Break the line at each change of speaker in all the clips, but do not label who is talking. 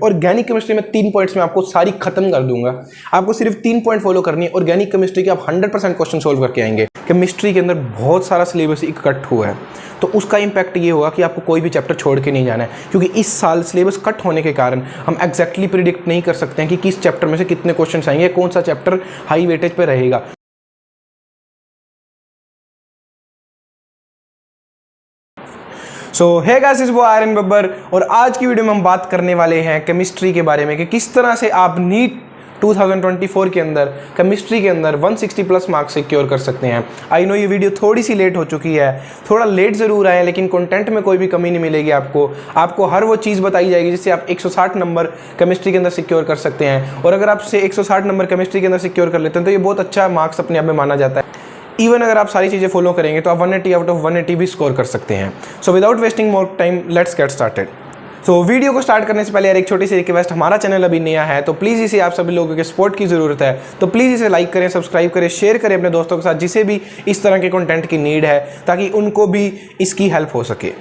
Organic chemistry में 3 points में आपको सारी खत्म कर दूंगा। आपको सिर्फ 3 पॉइंट फॉलो करनी है। ऑर्गेनिक केमिस्ट्री के आप 100% क्वेश्चन सोल्व करके आएंगे। केमिस्ट्री के अंदर बहुत सारा सिलेबस इकट्ठ हुआ है, तो उसका इंपैक्ट ये होगा कि आपको कोई भी चैप्टर छोड़ के नहीं जाना है, क्योंकि इस साल सिलेबस कट होने के कारण हम एग्जैक्टली प्रिडिक्ट नहीं कर सकते हैं कि किस चैप्टर में से कितने क्वेश्चन आएंगे, कौन सा चैप्टर हाई वेटेज पे रहेगा। सो हे गाइस, इस वो आयरन बब्बर, और आज की वीडियो में हम बात करने वाले हैं केमिस्ट्री के बारे में कि किस तरह से आप नीट 2024 के अंदर केमिस्ट्री के अंदर 160 प्लस मार्क्स सिक्योर कर सकते हैं। आई नो ये वीडियो थोड़ी सी लेट हो चुकी है, थोड़ा लेट ज़रूर आया, लेकिन कंटेंट में कोई भी कमी नहीं मिलेगी। आपको हर वो चीज़ बताई जाएगी जिससे आप 160 नंबर केमिस्ट्री के अंदर सिक्योर कर सकते हैं। और अगर आपसे 160 नंबर केमिस्ट्री के अंदर सिक्योर कर लेते हैं तो ये बहुत अच्छा मार्क्स अपने आप में माना जाता है। इवन अगर आप सारी चीज़ें फॉलो करेंगे तो आप 180 आउट ऑफ 180 भी स्कोर कर सकते हैं। So without wasting more time, let's get started. तो वीडियो को स्टार्ट करने से पहले यार एक छोटी सी रिक्वेस्ट, हमारा चैनल अभी नया है तो प्लीज़ इसे आप सभी लोगों के सपोर्ट की ज़रूरत है, तो प्लीज़ इसे लाइक करें, सब्सक्राइब करें, शेयर करें अपने दोस्तों के साथ जिसे भी इस तरह के कंटेंट की नीड है, ताकि उनको भी इसकी हेल्प हो सके।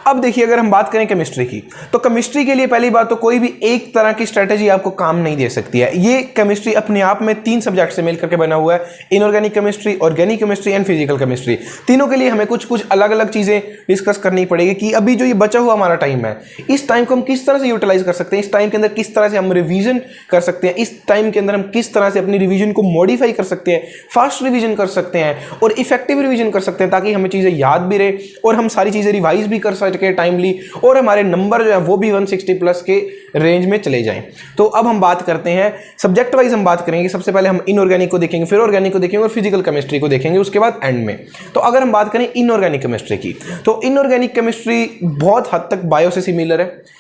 अब देखिए, अगर हम बात करें केमिस्ट्री की, तो केमिस्ट्री के लिए पहली बात तो कोई भी एक तरह की स्ट्रेटेजी आपको काम नहीं दे सकती है। ये केमिस्ट्री अपने आप में 3 सब्जेक्ट से मिलकर के बना हुआ है, inorganic chemistry, organic chemistry and physical chemistry. तीनों के लिए हमें कुछ अलग अलग चीज़ें डिस्कस करनी पड़ेगी कि अभी जो ये बचा हुआ हमारा टाइम है, इस टाइम को हम किस तरह से यूटिलाइज कर सकते हैं, इस टाइम के अंदर किस तरह से हम रिवीजन कर सकते हैं, इस टाइम के अंदर हम किस तरह से अपनी रिवीजन को मॉडिफाई कर सकते हैं, फास्ट रिवीजन कर सकते हैं और इफेक्टिव रिवीजन कर सकते हैं, ताकि हमें चीज़ें याद भी रहे और हम सारी चीज़ें रिवाइज भी कर सके टाइमली, और हमारे नंबर जो है वो भी 160 प्लस के रेंज में चले जाएं। तो अब हम बात करते हैं सब्जेक्ट वाइज, हम बात करेंगे। सबसे पहले हम इनऑर्गेनिक को देखेंगे, फिर ऑर्गेनिक को देखेंगे और फिजिकल केमिस्ट्री को देखेंगे उसके बाद एंड में। तो अगर हम बात करें इनऑर्गेनिक केमिस्ट्री की, तो इनऑर्गेनिक केमिस्ट्री बहुत हद तक बायो से सिमिलर है।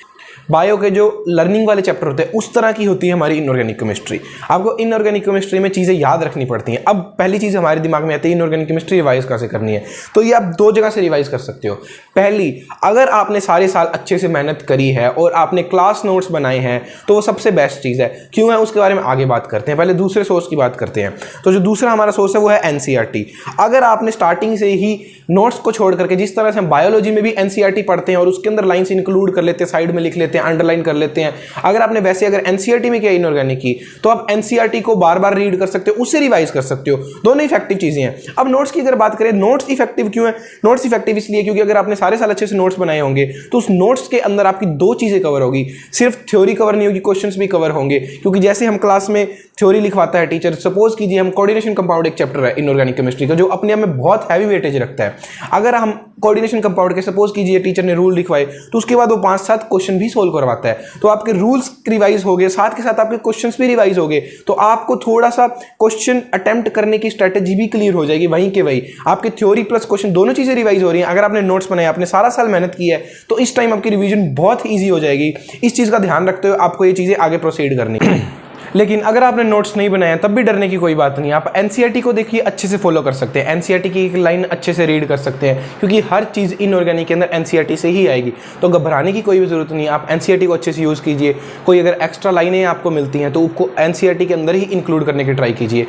बायो के जो लर्निंग वाले चैप्टर होते हैं उस तरह की होती है हमारी इनऑर्गेनिक केमिस्ट्री। आपको इनऑर्गेनिक केमिस्ट्री में चीज़ें याद रखनी पड़ती हैं। अब पहली चीज़ हमारे दिमाग में आती है इनऑर्गेनिक केमिस्ट्री रिवाइज कैसे करनी है, तो ये आप 2 जगह से रिवाइज कर सकते हो। पहली, अगर आपने सारे साल अच्छे से मेहनत करी है और आपने क्लास नोट्स बनाए हैं तो वो सबसे बेस्ट चीज़ है। क्यों है उसके बारे में आगे बात करते हैं, पहले दूसरे सोर्स की बात करते हैं। तो जो दूसरा हमारा सोर्स है वो है एनसीईआरटी। अगर आपने स्टार्टिंग से ही नोट्स को छोड़ करके, जिस तरह से हम बायोलॉजी में भी एनसीईआरटी पढ़ते हैं और उसके अंदर लाइन्स इंक्लूड कर लेते हैं, साइड में लिख लेते हैं, अंडरलाइन कर लेते हैं, अगर आपने वैसे अगर एनसीईआरटी में किया इनऑर्गेनिक की, तो आप एनसीईआरटी को बार बार रीड कर सकते हो, उससे रिवाइज कर सकते हो। दोनों इफेक्टिव चीजें हैं। अब नोट्स की अगर बात करें, नोट्स इफेक्टिव क्यों है? नोट्स इफेक्टिव इसलिए क्योंकि अगर आपने सारे साल अच्छे से नोट्स बनाए होंगे तो उस नोट्स के अंदर आपकी 2 चीजें कवर होगी। सिर्फ थ्योरी कवर नहीं होगी, क्वेश्चंस भी कवर होंगे। क्योंकि जैसे हम क्लास में थ्योरी लिखवाता है टीचर, सपोज कीजिए हम कोऑर्डिनेशन कंपाउंड एक चैप्टर है इनऑर्गेनिक केमिस्ट्री का जो अपने आप में बहुत हैवी वेटेज रखता है। अगर हम कोऑर्डिनेशन कंपाउंड के सपोज कीजिए टीचर ने रूल लिखवाए तो उसके बाद वो 5-7 क्वेश्चन भी सोल्व करवाता है, तो आपके रूल्स रिवाइज हो गए, साथ के साथ आपके क्वेश्चंस भी रिवाइज हो गए, तो आपको थोड़ा सा क्वेश्चन अटेम्प्ट करने की स्ट्रेटेजी भी क्लियर हो जाएगी। वहीं के वहीं आपके थ्योरी प्लस क्वेश्चन दोनों चीजें रिवाइज हो रही हैं। अगर आपने नोट्स बनाए, आपने सारा साल मेहनत की है, तो इस टाइम आपकी रिवीजन बहुत ईजी हो जाएगी। इस चीज का ध्यान रखते हुए आपको ये चीजें आगे प्रोसीड करनी है। लेकिन अगर आपने नोट्स नहीं बनाया तब भी डरने की कोई बात नहीं। आप एनसीईआरटी को देखिए, अच्छे से फॉलो कर सकते हैं, एनसीईआरटी की एक लाइन अच्छे से रीड कर सकते हैं, क्योंकि हर चीज़ इनऑर्गेनिक के अंदर एनसीईआरटी से ही आएगी। तो घबराने की कोई भी जरूरत नहीं है। आप एनसीईआरटी को अच्छे से यूज़ कीजिए। कोई अगर एक्स्ट्रा लाइनें आपको मिलती हैं तो उसको एनसीईआरटी के अंदर ही इंक्लूड करने की ट्राई कीजिए।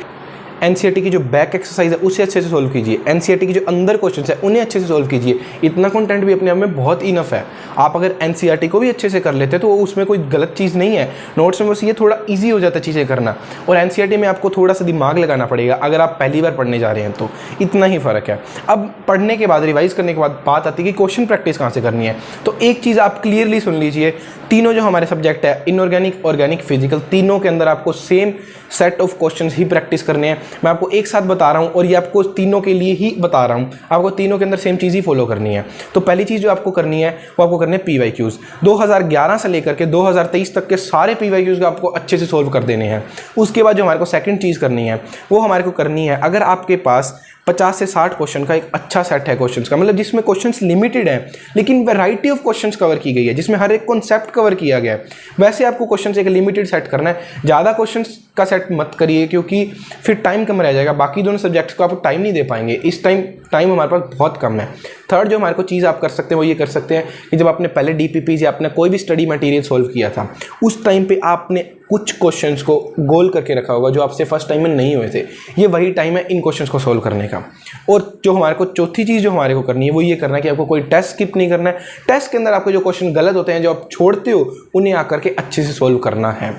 एनसीईआरटी की जो बैक एक्सरसाइज है उसे अच्छे से सोल्व कीजिए। एनसीईआरटी की जो अंदर क्वेश्चन है उन्हें अच्छे से सोल्व कीजिए। इतना कंटेंट भी अपने आप में बहुत इनफ है। आप अगर एनसीईआरटी को भी अच्छे से कर लेते हैं तो उसमें कोई गलत चीज़ नहीं है। नोट्स में बस ये थोड़ा ईजी हो जाता है चीज़ें करना, और एनसीईआरटी में आपको थोड़ा सा दिमाग लगाना पड़ेगा अगर आप पहली बार पढ़ने जा रहे हैं, तो इतना ही फ़र्क है। अब पढ़ने के बाद, रिवाइज करने के बाद बात आती है कि क्वेश्चन प्रैक्टिस कहाँ से करनी है। तो एक चीज़ आप क्लियरली सुन लीजिए, तीनों जो हमारे सब्जेक्ट है इनऑर्गेनिक, ऑर्गेनिक, फिजिकल, तीनों के अंदर आपको same set of questions he practice करने हैं। मैं आपको एक साथ बता रहा हूं और ये आपको तीनों के लिए ही बता रहा हूं। आपको तीनों के अंदर सेम चीज़ ही फॉलो करनी है। तो पहली चीज़ जो आपको करनी है वो आपको करने हैं पीवाईक्यूज। 2011 से लेकर के 2023 तक के सारे पीवाईक्यूज को आपको अच्छे से सोल्व कर देने हैं। उसके बाद जो हमारे को सेकंड चीज़ करनी है वो हमारे को करनी है, अगर आपके पास 50 से 60 क्वेश्चन का एक अच्छा सेट है क्वेश्चंस का, मतलब जिसमें क्वेश्चंस लिमिटेड हैं लेकिन वैरायटी ऑफ क्वेश्चंस कवर की गई है, जिसमें हर एक कॉन्सेप्ट कवर किया गया है, वैसे आपको क्वेश्चंस एक लिमिटेड सेट करना है। ज़्यादा क्वेश्चंस का सेट मत करिए क्योंकि फिर टाइम कम रह जाएगा। बाकी दोनों सब्जेक्ट्स को आप टाइम नहीं दे पाएंगे। इस टाइम हमारे पास बहुत कम है। थर्ड जो हमारे को चीज़ आप कर सकते हैं वो ये कर सकते हैं कि जब आपने पहले डीपीपी या आपने कोई भी स्टडी मटेरियल सोल्व किया था उस टाइम पे आपने कुछ क्वेश्चंस को गोल करके रखा होगा जो आपसे फर्स्ट टाइम में नहीं हुए थे। ये वही टाइम है इन क्वेश्चंस को सोल्व करने का। और जो हमारे को चौथी चीज़ जो हमारे को करनी है वो ये करना है कि आपको कोई टेस्ट स्किप नहीं करना है। टेस्ट के अंदर आपके जो क्वेश्चन गलत होते हैं, जो आप छोड़ते हो, उन्हें आकर के अच्छे से सोल्व करना है।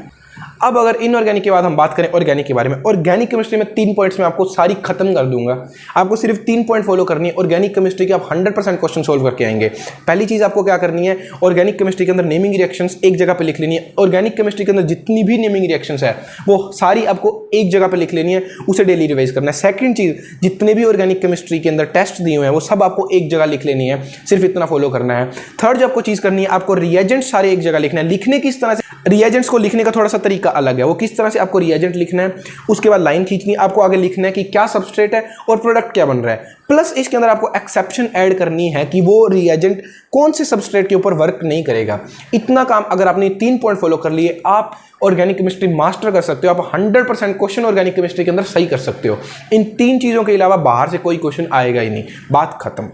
अब अगर इनऑर्गेनिक के बाद हम बात करें ऑर्गेनिक के बारे में, ऑर्गेनिक केमिस्ट्री में 3 पॉइंट्स में आपको सारी खत्म कर दूंगा। आपको सिर्फ 3 पॉइंट फॉलो करनी है ऑर्गेनिक केमिस्ट्री के, आप 100% क्वेश्चन सोल्व करके आएंगे। पहली चीज आपको क्या करनी है, ऑर्गेनिक केमिस्ट्री के अंदर नेमिंग रिएक्शंस एक जगह पे लिख लेनी है। ऑर्गेनिक केमिस्ट्री के अंदर जितनी भी नेमिंग रिएक्शंस है वो सारी आपको एक जगह पे लिख लेनी है, उसे डेली रिवाइज करना है। सेकंड चीज, जितने भी ऑर्गेनिक केमिस्ट्री के अंदर टेस्ट दिए हुए हैं वो सब आपको एक जगह लिख लेनी है, सिर्फ इतना फॉलो करना है। थर्ड जो आपको चीज करनी है, आपको रिएजेंट सारे एक जगह लिखना है। लिखने किस तरह से, रिएजेंट्स को लिखने का थोड़ा सा तरीका अलग है, वो किस तरह से आपको रिएजेंट लिखना है, उसके बाद लाइन खींचनी है, आपको आगे लिखना है कि क्या सबस्ट्रेट है और प्रोडक्ट क्या बन रहा है। प्लस इसके अंदर आपको एक्सेप्शन ऐड करनी है कि वो रिएजेंट कौन से सबस्ट्रेट के ऊपर वर्क नहीं करेगा। इतना काम अगर आपने 3 पॉइंट फॉलो कर लिए, आप ऑर्गेनिक केमिस्ट्री मास्टर कर सकते हो। आप 100% क्वेश्चन ऑर्गेनिक केमिस्ट्री के अंदर सही कर सकते हो। इन 3 चीज़ों के अलावा बाहर से कोई क्वेश्चन आएगा ही नहीं, बात खत्म।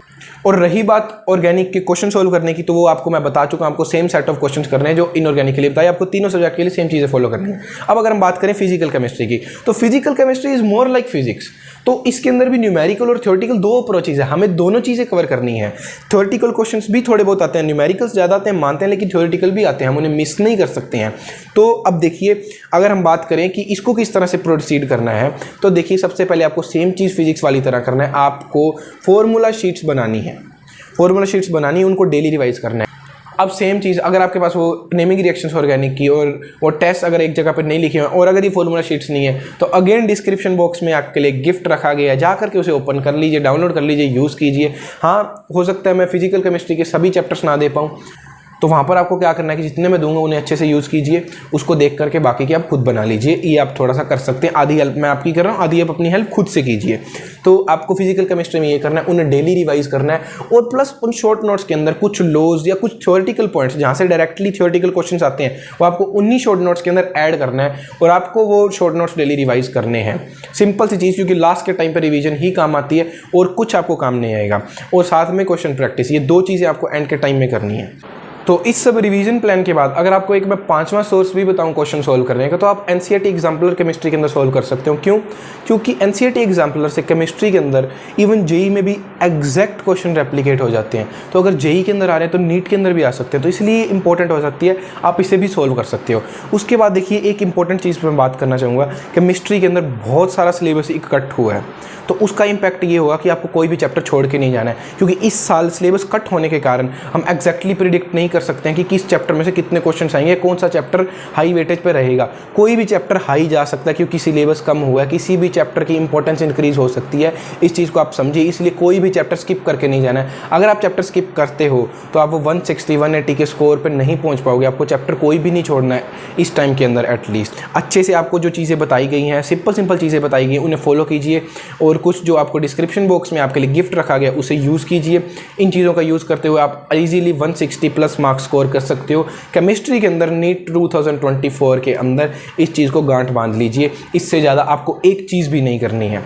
और रही बात ऑर्गेनिक के क्वेश्चन सोल्व करने की, तो वो आपको मैं बता चुका हूं, आपको सेम सेट ऑफ क्वेश्चंस करने हैं जो इनऑर्गेनिक के लिए बताया। आपको तीनों सब्जेक्ट के लिए सेम चीज़ें फॉलो करनी है। अब अगर हम बात करें फिजिकल केमिस्ट्री की, तो physical chemistry is more like physics. तो इसके अंदर भी न्यूमेरिकल और थ्योरेटिकल 2 अप्रोचेज है, हमें दोनों चीज़ें कवर करनी है। थ्योरेटिकल क्वेश्चंस भी थोड़े बहुत आते हैं, न्यूमेरिकल्स ज़्यादा आते हैं मानते हैं, लेकिन थ्योरेटिकल भी आते हैं, हम उन्हें मिस नहीं कर सकते हैं। तो अब देखिए, अगर हम बात करें कि इसको किस तरह से प्रोसीड करना है, तो देखिए सबसे पहले आपको सेम चीज़ फिजिक्स वाली तरह करना है। आपको फॉर्मूला शीट्स बनानी है, फॉर्मूला शीट्स बनानी है, उनको डेली रिवाइज करना है। अब सेम चीज़, अगर आपके पास वो नेमिंग रिएक्शंस ऑर्गेनिक की और वो टेस्ट अगर एक जगह पर नहीं लिखे हुए और अगर ये फॉर्मूला शीट्स नहीं है, तो अगेन डिस्क्रिप्शन बॉक्स में आपके लिए गिफ्ट रखा गया है, जा करके उसे ओपन कर लीजिए, डाउनलोड कर लीजिए, यूज़ कीजिए। हाँ, हो सकता है मैं फिजिकल केमिस्ट्री के सभी चैप्टर्स ना दे पाऊँ, तो वहाँ पर आपको क्या करना है कि जितने मैं दूंगा उन्हें अच्छे से यूज़ कीजिए, उसको देख करके बाकी की आप खुद बना लीजिए। ये आप थोड़ा सा कर सकते हैं, आधी हेल्प मैं आपकी कर रहा हूँ, आधी आप अपनी हेल्प खुद से कीजिए। तो आपको फिजिकल केमिस्ट्री में ये करना है, उन्हें डेली रिवाइज करना है। और प्लस उन शॉर्ट नोट्स के अंदर कुछ लॉज या कुछ थ्योरेटिकल पॉइंट्स जहाँ से डायरेक्टली थ्योरेटिकल क्वेश्चन आते हैं, वो आपको उन्हीं शॉर्ट नोट्स के अंदर ऐड करना है और आपको वो शॉर्ट नोट्स डेली रिवाइज करने हैं। सिंपल सी चीज़, क्योंकि लास्ट के टाइम पर रिवीजन ही काम आती है और कुछ आपको काम नहीं आएगा। और साथ में क्वेश्चन प्रैक्टिस, ये 2 चीज़ें आपको एंड के टाइम में करनी है। तो इस सब रिवीजन प्लान के बाद अगर आपको एक मैं 5वां सोर्स भी बताऊं क्वेश्चन सोल्व करने का, तो आप एनसीईआरटी एग्जाम्पलर केमिस्ट्री के अंदर सोल्व कर सकते हो। क्यों? क्योंकि एनसीईआरटी एग्जाम्पलर से केमिस्ट्री के अंदर इवन जेई में भी एग्जैक्ट क्वेश्चन रेप्लिकेट हो जाते हैं। तो अगर जेई के अंदर आ रहे हैं तो नीट के अंदर भी आ सकते हैं, तो इसलिए इंपॉर्टेंट हो सकती है, आप इसे भी सोल्व कर सकते हो। उसके बाद देखिए, एक इंपॉर्टेंट चीज़ पर मैं बात करना चाहूँगा, केमिस्ट्री के अंदर बहुत सारा सिलेबस इकट्ठ हुआ है, तो उसका इम्पैक्ट ये होगा कि आपको कोई भी चैप्टर छोड़ के नहीं जाना है। क्योंकि इस साल सिलेबस कट होने के कारण हम एग्जैक्टली प्रिडिक्ट नहीं कर सकते हैं कि किस चैप्टर में से कितने क्वेश्चंस आएंगे, कौन सा चैप्टर हाई वेटेज पे रहेगा। कोई भी चैप्टर हाई जा सकता है क्योंकि सिलेबस कम हुआ है, किसी भी चैप्टर की इंपॉर्टेंस इंक्रीज हो सकती है। इस चीज़ को आप समझिए, इसलिए कोई भी चैप्टर स्किप करके नहीं जाना है। अगर आप चैप्टर स्किप करते हो तो आप वो 160 180 के स्कोर पर नहीं पहुँच पाओगे। आपको चैप्टर कोई भी नहीं छोड़ना है इस टाइम के अंदर। एटलीस्ट अच्छे से आपको जो चीज़ें बताई गई हैं, सिंपल चीज़ें बताई गई हैं, उन्हें फॉलो कीजिए। और कुछ जो आपको डिस्क्रिप्शन बॉक्स में आपके लिए गिफ्ट रखा गया उसे यूज़ कीजिए। इन चीज़ों का यूज़ करते हुए आप इजीली 160+ मार्क्स स्कोर कर सकते हो केमिस्ट्री के अंदर। नीट 2024 के अंदर इस चीज़ को गांठ बांध लीजिए। इससे ज़्यादा आपको एक चीज़ भी नहीं करनी है,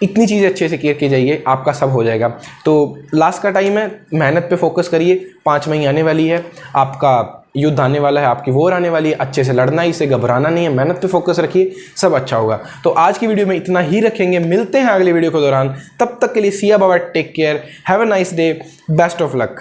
इतनी चीज़ें अच्छे से केयर की जाइए, आपका सब हो जाएगा। तो लास्ट का टाइम है, मेहनत पे फोकस करिए। 5 मई आने वाली है, आपका युद्ध आने वाला है, आपकी वॉर आने वाली है। अच्छे से लड़ना है, इसे घबराना नहीं है, मेहनत पे फोकस रखिए, सब अच्छा होगा। तो आज की वीडियो में इतना ही रखेंगे, मिलते हैं अगले वीडियो के दौरान। तब तक के लिए सिया बाबा, take care, have a nice day, best of luck.